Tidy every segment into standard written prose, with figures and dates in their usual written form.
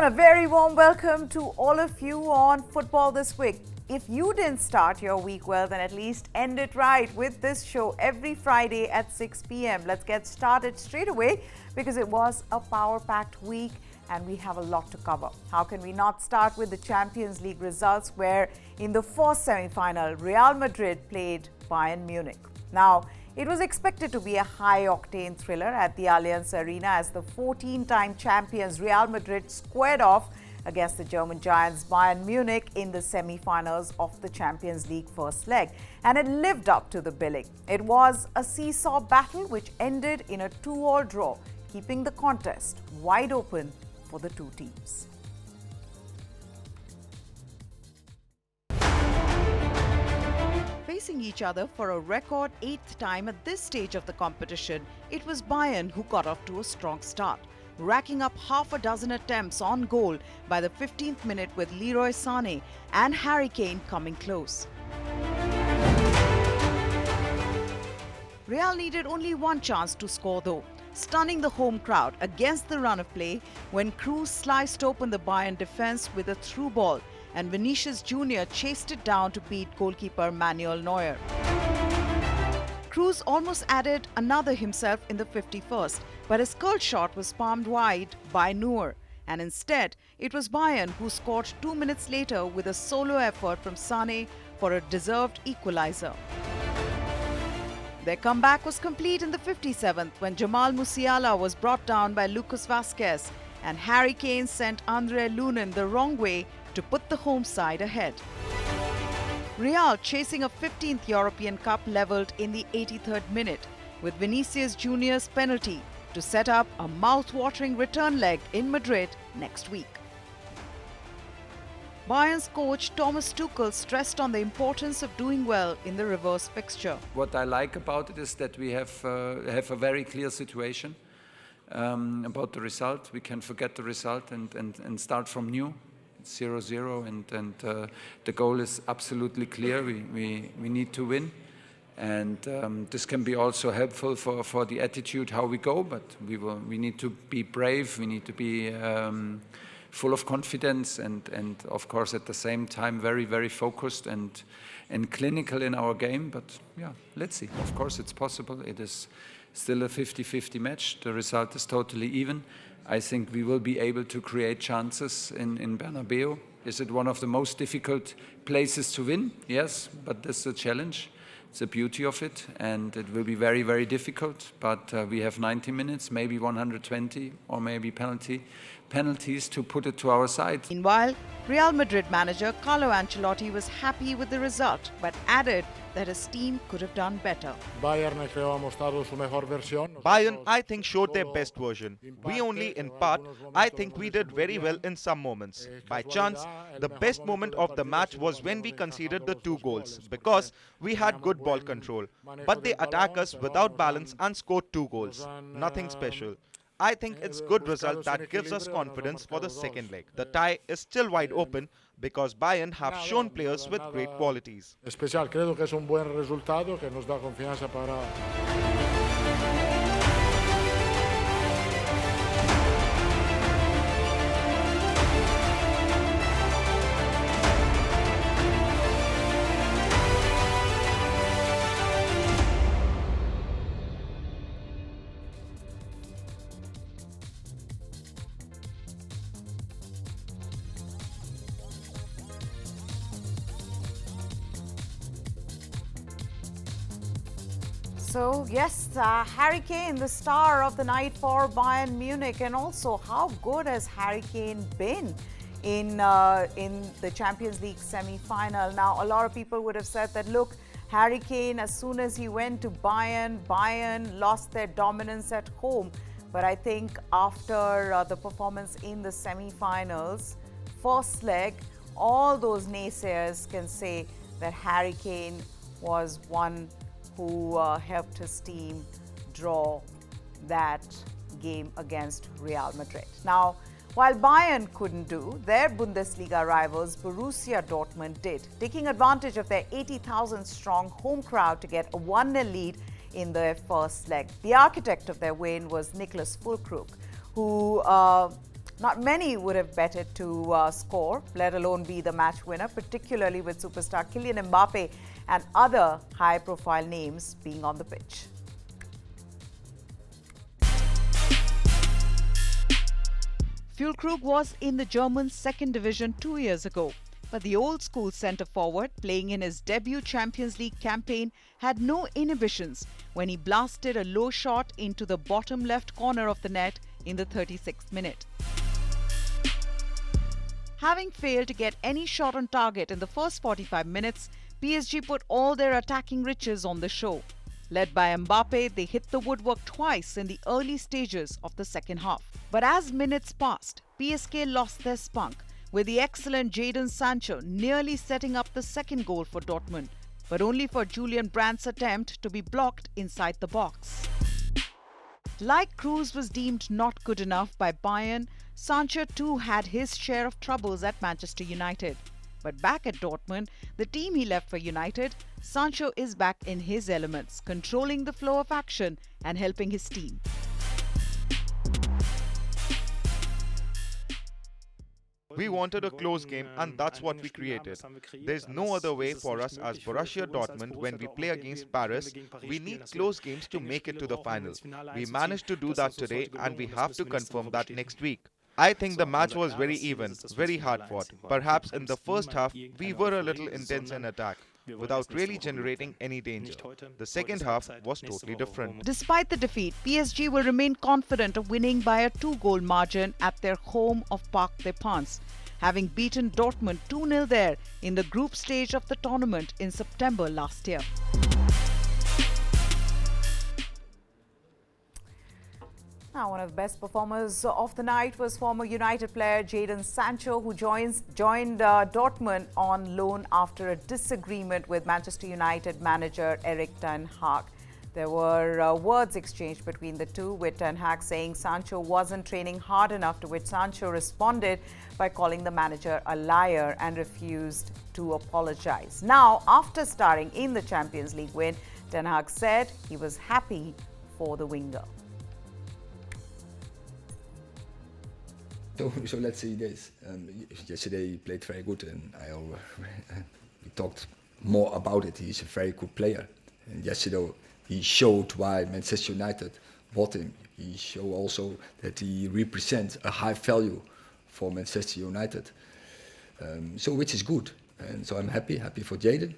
A very warm welcome to all of you on Football This Week. If you didn't start your week well, then at least end it right with this show every Friday at 6 p.m. Let's get started straight away because it was a power-packed week and we have a lot to cover. How can we not start with the Champions League results where in the fourth semi-final, Real Madrid played Bayern Munich. Now, it was expected to be a high-octane thriller at the Allianz Arena as the 14-time champions Real Madrid squared off against the German giants Bayern Munich in the semi-finals of the Champions League first leg. And it lived up to the billing. It was a seesaw battle which ended in a 2-2 draw, keeping the contest wide open for the two teams. Facing each other for a record 8th time at this stage of the competition, it was Bayern who got off to a strong start, racking up half a dozen attempts on goal by the 15th minute with Leroy Sané and Harry Kane coming close. Real needed only one chance to score though, stunning the home crowd against the run of play when Kroos sliced open the Bayern defence with a through ball and Vinicius Jr. chased it down to beat goalkeeper Manuel Neuer. Kroos almost added another himself in the 51st, but his curled shot was palmed wide by Neuer, and instead it was Bayern who scored 2 minutes later with a solo effort from Sané for a deserved equaliser. Their comeback was complete in the 57th when Jamal Musiala was brought down by Lucas Vazquez and Harry Kane sent Andre Lunin the wrong way to put the home side ahead. Real chasing a 15th European Cup levelled in the 83rd minute with Vinicius Jr.'s penalty to set up a mouth-watering return leg in Madrid next week. Bayern's coach Thomas Tuchel stressed on the importance of doing well in the reverse fixture. What I like about it is that we have a very clear situation about the result. We can forget the result and start from new. It's 0-0 and the goal is absolutely clear. We need to win. And this can be also helpful for the attitude how we go, but we need to be brave, we need to be full of confidence and of course at the same time very, very focused and clinical in our game. But yeah, let's see. Of course it's possible. It is still a 50-50 match. The result is totally even. I think we will be able to create chances in Bernabeu. Is it one of the most difficult places to win? Yes, but this is a challenge. It's the beauty of it, and it will be very, very difficult. But we have 90 minutes, maybe 120, or maybe penalties to put it to our side. Meanwhile, Real Madrid manager Carlo Ancelotti was happy with the result, but added that his team could have done better. Bayern, I think, showed their best version. We only, in part, I think we did very well in some moments. By chance, the best moment of the match was when we conceded the 2 goals, because we had good ball control. But they attacked us without balance and scored 2 goals. Nothing special. I think it's good result that gives us confidence for the second leg. The tie is still wide open because Bayern have shown players with great qualities. Especial, creo que es un buen resultado que nos da confianza para So yes, Harry Kane, the star of the night for Bayern Munich, and also how good has Harry Kane been in the Champions League semi-final? Now, a lot of people would have said that, look, Harry Kane, as soon as he went to Bayern lost their dominance at home. But I think after the performance in the semi-finals, first leg, all those naysayers can say that Harry Kane was one who helped his team draw that game against Real Madrid. Now, while Bayern couldn't do, their Bundesliga rivals Borussia Dortmund did, taking advantage of their 80,000-strong home crowd to get a 1-0 lead in their first leg. The architect of their win was Niklas Füllkrug, who Not many would have betted to score, let alone be the match winner, particularly with superstar Kylian Mbappe and other high-profile names being on the pitch. Füllkrug was in the German second division 2 years ago, but the old-school centre-forward playing in his debut Champions League campaign had no inhibitions when he blasted a low shot into the bottom left corner of the net in the 36th minute. Having failed to get any shot on target in the first 45 minutes, PSG put all their attacking riches on the show. Led by Mbappe, they hit the woodwork twice in the early stages of the second half. But as minutes passed, PSG lost their spunk, with the excellent Jadon Sancho nearly setting up the second goal for Dortmund, but only for Julian Brandt's attempt to be blocked inside the box. Like Kroos was deemed not good enough by Bayern, Sancho too had his share of troubles at Manchester United. But back at Dortmund, the team he left for United, Sancho is back in his elements, controlling the flow of action and helping his team. We wanted a close game, and that's what we created. There's no other way for us as Borussia Dortmund when we play against Paris. We need close games to make it to the final. We managed to do that today, and we have to confirm that next week. I think the match was very even, very hard fought. Perhaps in the first half, we were a little intense in attack, without really generating any danger. The second half was totally different. Despite the defeat, PSG will remain confident of winning by a 2-goal margin at their home of Parc des Princes, having beaten Dortmund 2-0 there in the group stage of the tournament in September last year. Now, one of the best performers of the night was former United player Jadon Sancho, who joined Dortmund on loan after a disagreement with Manchester United manager Erik ten Hag. There were words exchanged between the two, with Ten Hag saying Sancho wasn't training hard enough, to which Sancho responded by calling the manager a liar and refused to apologize. Now, after starring in the Champions League win, Ten Hag said he was happy for the winger. So let's see this. Yesterday he played very good, and we talked more about it. He's a very good player, and yesterday he showed why Manchester United bought him. He showed also that he represents a high value for Manchester United. So which is good, and so I'm happy for Jadon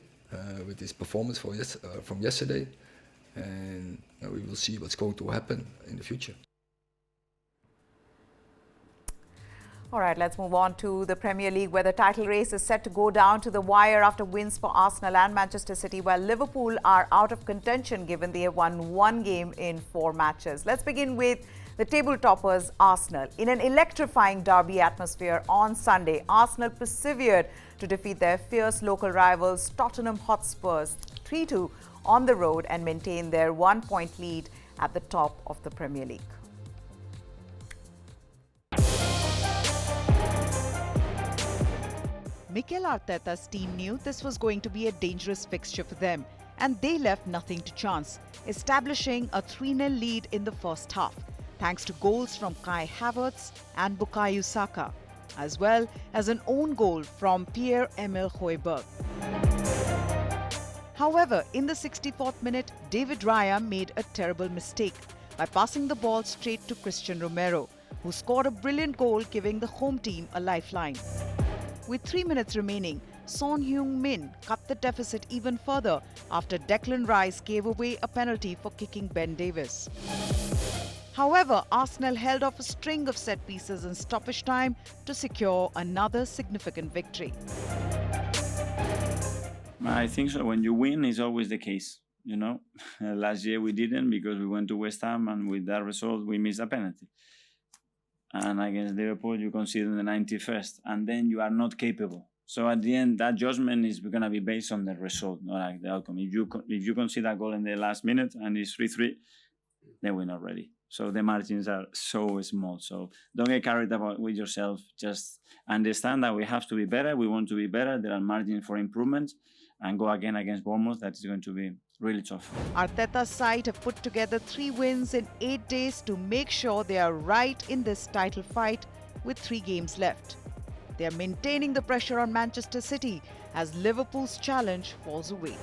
with his performance from yesterday, and we will see what's going to happen in the future. All right, let's move on to the Premier League, where the title race is set to go down to the wire after wins for Arsenal and Manchester City, while Liverpool are out of contention given they have won 1 game in 4 matches. Let's begin with the table toppers, Arsenal. In an electrifying derby atmosphere on Sunday, Arsenal persevered to defeat their fierce local rivals Tottenham Hotspurs 3-2 on the road and maintain their 1-point lead at the top of the Premier League. Mikel Arteta's team knew this was going to be a dangerous fixture for them, and they left nothing to chance, establishing a 3-0 lead in the first half, thanks to goals from Kai Havertz and Bukayo Saka, as well as an own goal from Pierre-Emile Højbjerg. However, in the 64th minute, David Raya made a terrible mistake by passing the ball straight to Christian Romero, who scored a brilliant goal, giving the home team a lifeline. With 3 minutes remaining, Son Heung-min cut the deficit even further after Declan Rice gave away a penalty for kicking Ben Davies. However, Arsenal held off a string of set pieces in stoppage time to secure another significant victory. I think so. When you win, it's always the case. You know, last year we didn't because we went to West Ham, and with that result, we missed a penalty. And against Liverpool, you concede in the 91st, and then you are not capable. So at the end, that judgment is going to be based on the result, not like the outcome. If you concede a goal in the last minute and it's 3-3, then we're not ready. So the margins are so small. So don't get carried away with yourself. Just understand that we have to be better. We want to be better. There are margins for improvement, and go again against Bournemouth. That is going to be really tough. Arteta's side have put together 3 wins in 8 days to make sure they are right in this title fight, with 3 games left. They are maintaining the pressure on Manchester City as Liverpool's challenge falls away.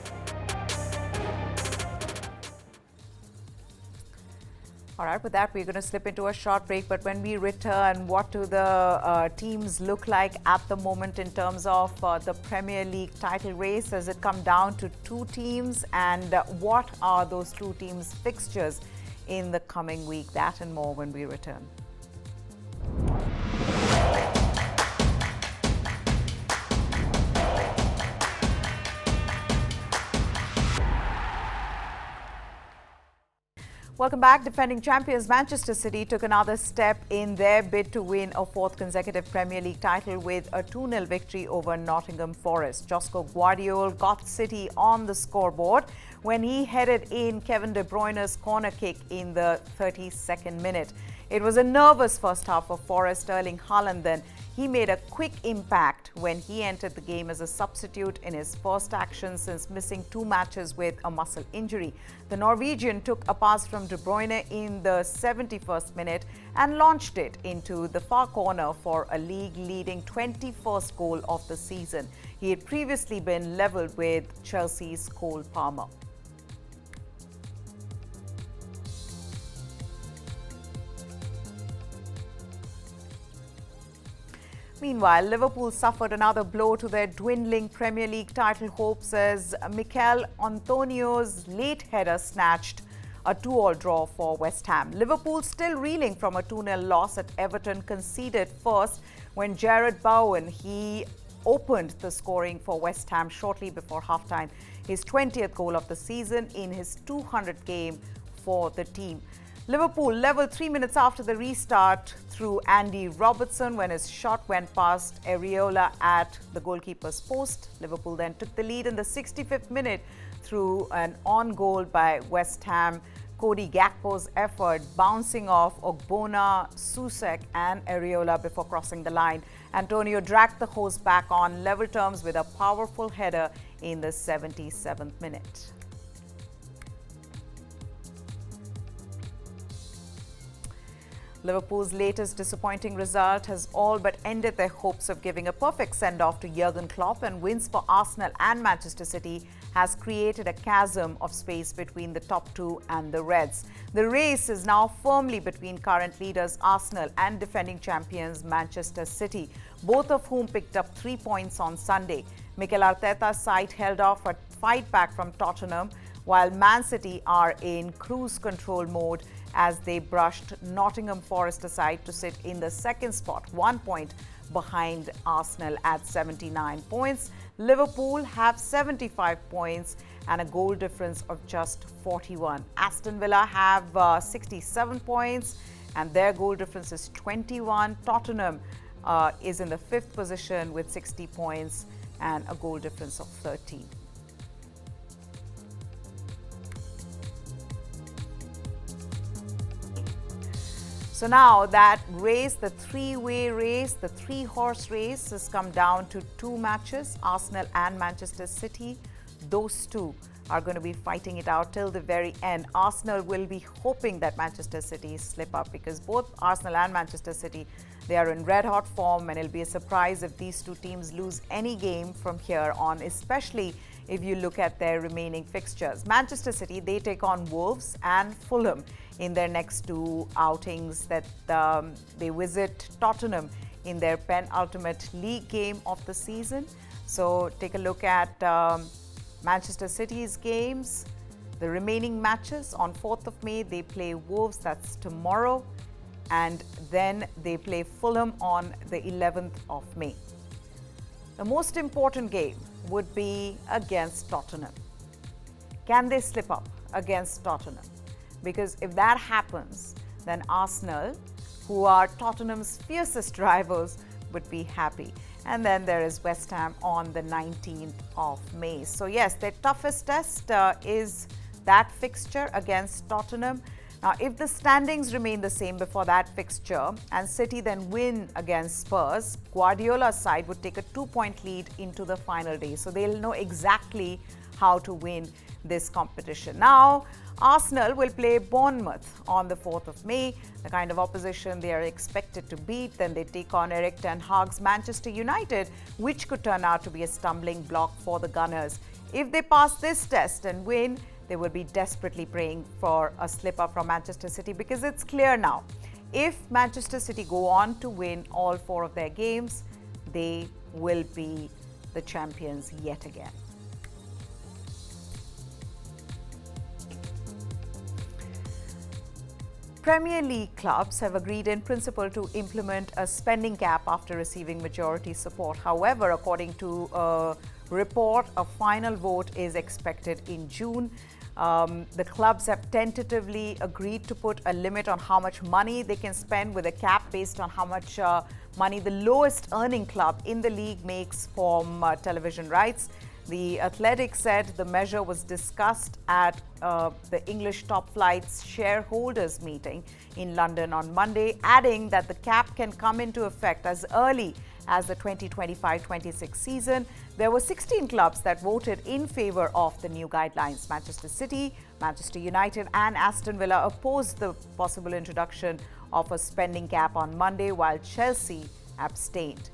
All right, with that, we're going to slip into a short break. But when we return, what do the teams look like at the moment in terms of the Premier League title race? Does it come down to 2 teams? And what are those 2 teams' fixtures in the coming week? That and more when we return. Welcome back. Defending champions Manchester City took another step in their bid to win a 4th consecutive Premier League title with a 2-0 victory over Nottingham Forest. Josko Guardiola got City on the scoreboard when he headed in Kevin De Bruyne's corner kick in the 32nd minute. It was a nervous first half for Forest. Erling Haaland then he made a quick impact when he entered the game as a substitute in his first action since missing 2 matches with a muscle injury. The Norwegian took a pass from De Bruyne in the 71st minute and launched it into the far corner for a league-leading 21st goal of the season. He had previously been levelled with Chelsea's Cole Palmer. Meanwhile, Liverpool suffered another blow to their dwindling Premier League title hopes as Mikel Antonio's late header snatched a 2-all draw for West Ham. Liverpool still reeling from a 2-0 loss at Everton, conceded first when Jarrod Bowen he opened the scoring for West Ham shortly before halftime, his 20th goal of the season in his 200th game for the team. Liverpool levelled 3 minutes after the restart through Andy Robertson when his shot went past Areola at the goalkeeper's post. Liverpool then took the lead in the 65th minute through an on goal by West Ham. Cody Gakpo's effort bouncing off Ogbonna, Susek and Areola before crossing the line. Antonio dragged the host back on level terms with a powerful header in the 77th minute. Liverpool's latest disappointing result has all but ended their hopes of giving a perfect send-off to Jurgen Klopp, and wins for Arsenal and Manchester City has created a chasm of space between the top 2 and the Reds. The race is now firmly between current leaders Arsenal and defending champions Manchester City, both of whom picked up 3 points on Sunday. Mikel Arteta's side held off a fight back from Tottenham, while Man City are in cruise control mode as they brushed Nottingham Forest aside to sit in the 2nd spot, 1 point behind Arsenal at 79 points. Liverpool have 75 points and a goal difference of just 41. Aston Villa have 67 points and their goal difference is 21. Tottenham is in the 5th position with 60 points and a goal difference of 13. So now that race, the 3-way race, the 3-horse race has come down to 2 matches, Arsenal and Manchester City. Those 2 are going to be fighting it out till the very end. Arsenal will be hoping that Manchester City slip up because both Arsenal and Manchester City, they are in red-hot form, and it'll be a surprise if these 2 teams lose any game from here on, especially if you look at their remaining fixtures. Manchester City, they take on Wolves and Fulham in their next 2 outings. That they visit Tottenham in their penultimate league game of the season. So take a look at Manchester City's games. The remaining matches on 4th of May, they play Wolves, that's tomorrow, and then they play Fulham on the 11th of May. The most important game would be against Tottenham. Can they slip up against Tottenham? Because if that happens, then Arsenal, who are Tottenham's fiercest rivals, would be happy. And then there is West Ham on the 19th of May. So yes, their toughest test is that fixture against Tottenham. Now, if the standings remain the same before that fixture and City then win against Spurs, Guardiola's side would take a 2-point lead into the final day. So they'll know exactly how to win this competition. Now, Arsenal will play Bournemouth on the 4th of May, the kind of opposition they are expected to beat. Then they take on Erik ten Hag's Manchester United, which could turn out to be a stumbling block for the Gunners. If they pass this test and win, they will be desperately praying for a slip-up from Manchester City, because it's clear now, if Manchester City go on to win all 4 of their games, they will be the champions yet again. Premier League clubs have agreed in principle to implement a spending cap after receiving majority support. However, according to a report, a final vote is expected in June. The clubs have tentatively agreed to put a limit on how much money they can spend, with a cap based on how much money the lowest earning club in the league makes from television rights. The Athletic said the measure was discussed at the English top flight's shareholders meeting in London on Monday, adding that the cap can come into effect as early as the 2025-26 season. There were 16 clubs that voted in favour of the new guidelines. Manchester City, Manchester United and Aston Villa opposed the possible introduction of a spending cap on Monday, while Chelsea abstained.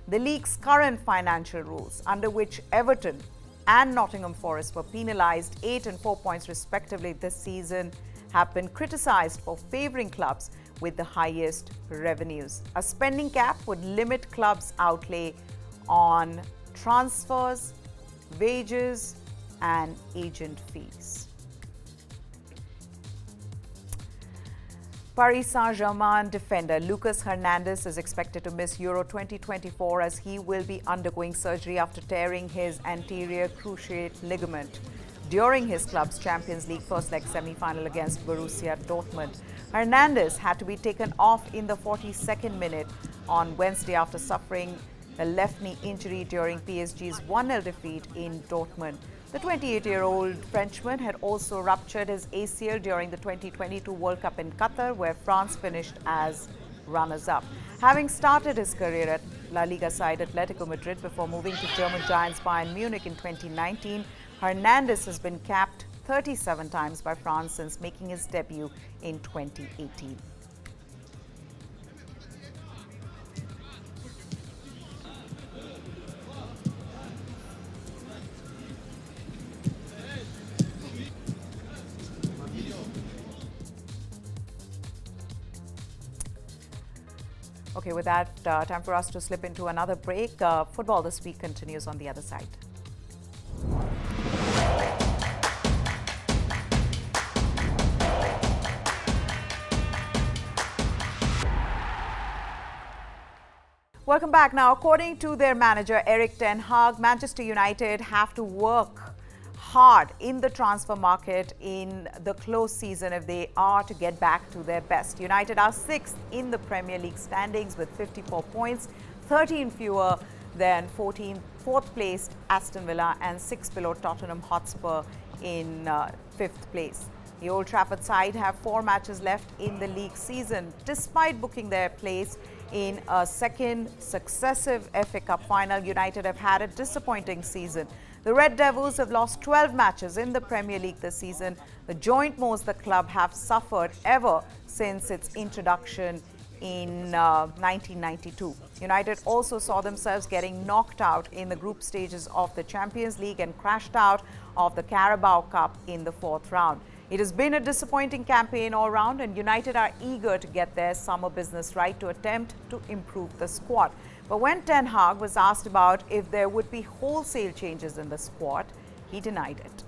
The league's current financial rules, under which Everton and Nottingham Forest were penalised 8 and 4 points respectively this season, have been criticised for favouring clubs with the highest revenues. A spending cap would limit clubs' outlay on transfers, wages and agent fees. Paris Saint-Germain defender Lucas Hernandez is expected to miss Euro 2024 as he will be undergoing surgery after tearing his anterior cruciate ligament during his club's Champions League first leg semi-final against Borussia Dortmund. Hernandez had to be taken off in the 42nd minute on Wednesday after suffering a left knee injury during PSG's 1-0 defeat in Dortmund. The 28-year-old Frenchman had also ruptured his ACL during the 2022 World Cup in Qatar, where France finished as runners-up. Having started his career at La Liga side Atletico Madrid before moving to German giants Bayern Munich in 2019, Hernandez has been capped 37 times by France since making his debut in 2018. Okay, with that, time for us to slip into another break. Football this week continues on the other side. Welcome back. Now, according to their manager, Erik ten Hag, Manchester United have to work hard in the transfer market in the close season if they are to get back to their best. United are 6th in the Premier League standings with 54 points, 13 fewer than 4th placed Aston Villa and 6 below Tottenham Hotspur in 5th place. The Old Trafford side have 4 matches left in the league season, despite booking their place in a second successive FA Cup final. United have had a disappointing season. The Red Devils have lost 12 matches in the Premier League this season, the joint most the club have suffered ever since its introduction in 1992. United also saw themselves getting knocked out in the group stages of the Champions League and crashed out of the Carabao Cup in the 4th round. It has been a disappointing campaign all round, and United are eager to get their summer business right to attempt to improve the squad. But when Ten Hag was asked about if there would be wholesale changes in the squad, he denied it.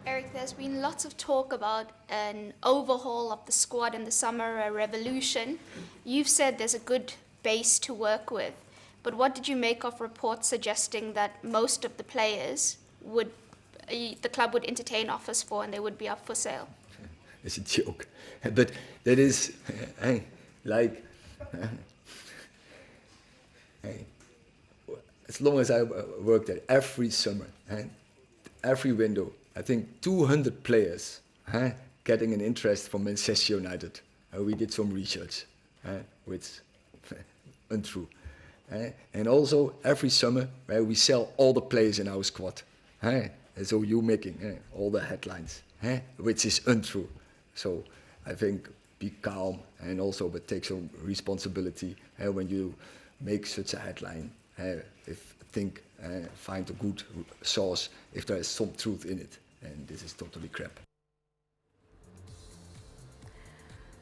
Erik, there's been lots of talk about an overhaul of the squad in the summer, a revolution. You've said there's a good base to work with, but what did you make of reports suggesting that most of the players the club would entertain offers for and they would be up for sale? It's a joke, but that is like as long as I worked there, every summer, every window, I think 200 players getting an interest from Manchester United. We did some research, which untrue. And also every summer we sell all the players in our squad. And so you making all the headlines, which is untrue. So I think be calm and also but take some responsibility when you make such a headline. Find a good source if there is some truth in it, and this is totally crap.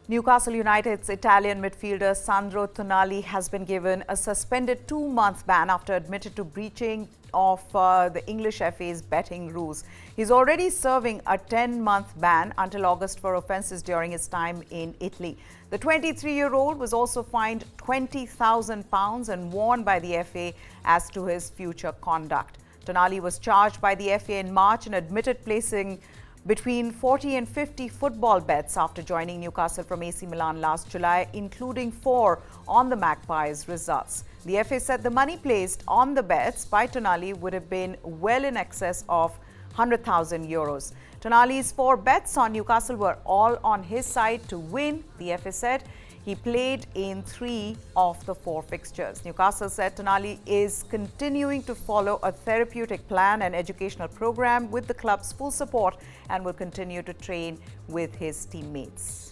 Newcastle United's Italian midfielder Sandro Tonali has been given a suspended 2-month ban after admitted to breaching of the English FA's betting rules. He's already serving a 10-month ban until August for offences during his time in Italy. The 23-year-old was also fined £20,000 and warned by the FA as to his future conduct. Tonali was charged by the FA in March and admitted placing between 40 and 50 football bets after joining Newcastle from AC Milan last July, including 4 on the Magpies' results. The FA said the money placed on the bets by Tonali would have been well in excess of €100,000. Tonali's 4 bets on Newcastle were all on his side to win, the FA said. He played in 3 of the 4 fixtures. Newcastle said Tonali is continuing to follow a therapeutic plan and educational program with the club's full support and will continue to train with his teammates.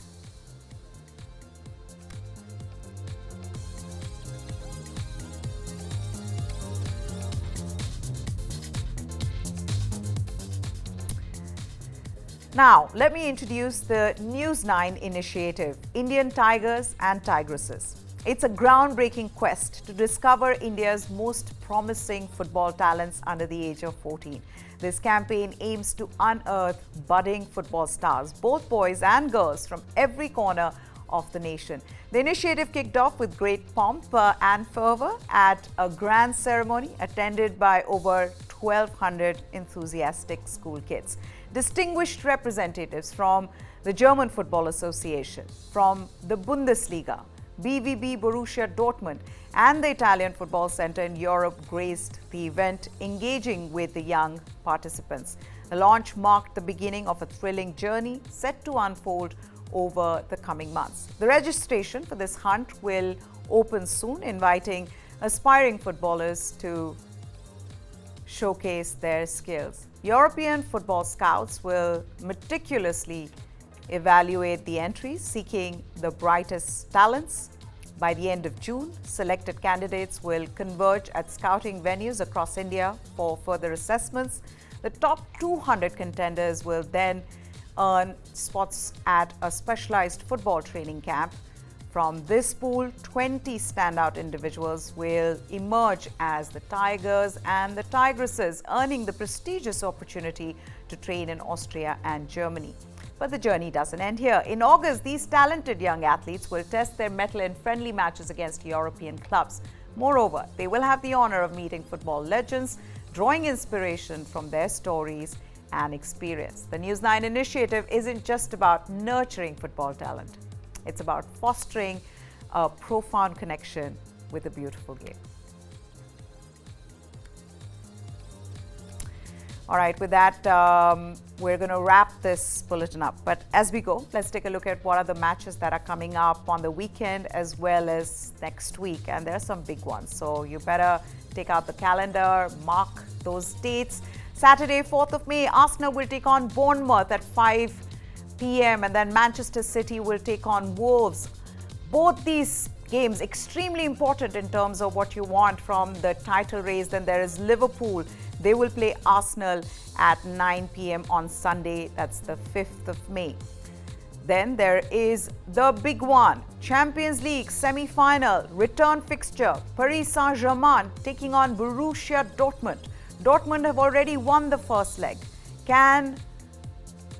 Now, let me introduce the News 9 initiative, Indian Tigers and Tigresses. It's a groundbreaking quest to discover India's most promising football talents under the age of 14. This campaign aims to unearth budding football stars, both boys and girls, from every corner of the nation. The initiative kicked off with great pomp and fervour at a grand ceremony attended by over 1,200 enthusiastic school kids. Distinguished representatives from the German Football Association, from the Bundesliga, BVB Borussia Dortmund and the Italian Football Centre in Europe graced the event, engaging with the young participants. The launch marked the beginning of a thrilling journey set to unfold over the coming months. The registration for this hunt will open soon, inviting aspiring footballers to showcase their skills. European football scouts will meticulously evaluate the entries, seeking the brightest talents. By the end of June, selected candidates will converge at scouting venues across India for further assessments. The top 200 contenders will then earn spots at a specialized football training camp. From this pool, 20 standout individuals will emerge as the Tigers and the Tigresses, earning the prestigious opportunity to train in Austria and Germany. But the journey doesn't end here. In August, these talented young athletes will test their mettle in friendly matches against European clubs. Moreover, they will have the honor of meeting football legends, drawing inspiration from their stories and experience. The News 9 initiative isn't just about nurturing football talent. It's about fostering a profound connection with a beautiful game. All right, with that, we're going to wrap this bulletin up. But as we go, let's take a look at what are the matches that are coming up on the weekend as well as next week. And there are some big ones, so you better take out the calendar, mark those dates. Saturday, 4th of May, Arsenal will take on Bournemouth at 5 p.m. and then Manchester City will take on Wolves. Both these games extremely important in terms of what you want from the title race. Then there is Liverpool. They will play Arsenal at 9 p.m. on Sunday. That's the 5th of May. Then there is the big one, Champions League semi-final return fixture. Paris Saint-Germain taking on Borussia Dortmund. Dortmund have already won the first leg. Can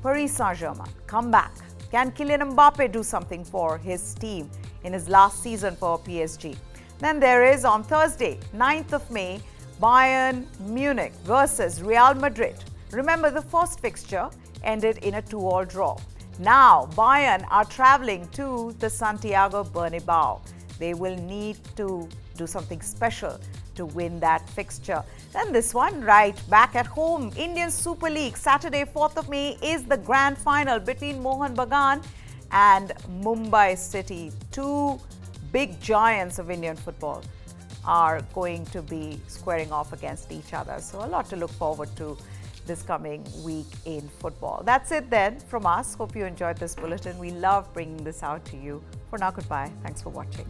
Paris Saint-Germain come back? Can Kylian Mbappe do something for his team in his last season for PSG? Then there is on Thursday, 9th of May, Bayern Munich versus Real Madrid. Remember, the first fixture ended in a 2-all draw. Now, Bayern are traveling to the Santiago Bernabeu. They will need to do something special to win that fixture. Then this one, right back at home, Indian Super League, Saturday, 4th of May is the grand final between Mohun Bagan and Mumbai City, two big giants of Indian football. are going to be squaring off against each other. So a lot to look forward to this coming week in football. That's it then from us. Hope you enjoyed this bulletin. We love bringing this out to you. For now, goodbye. Thanks for watching.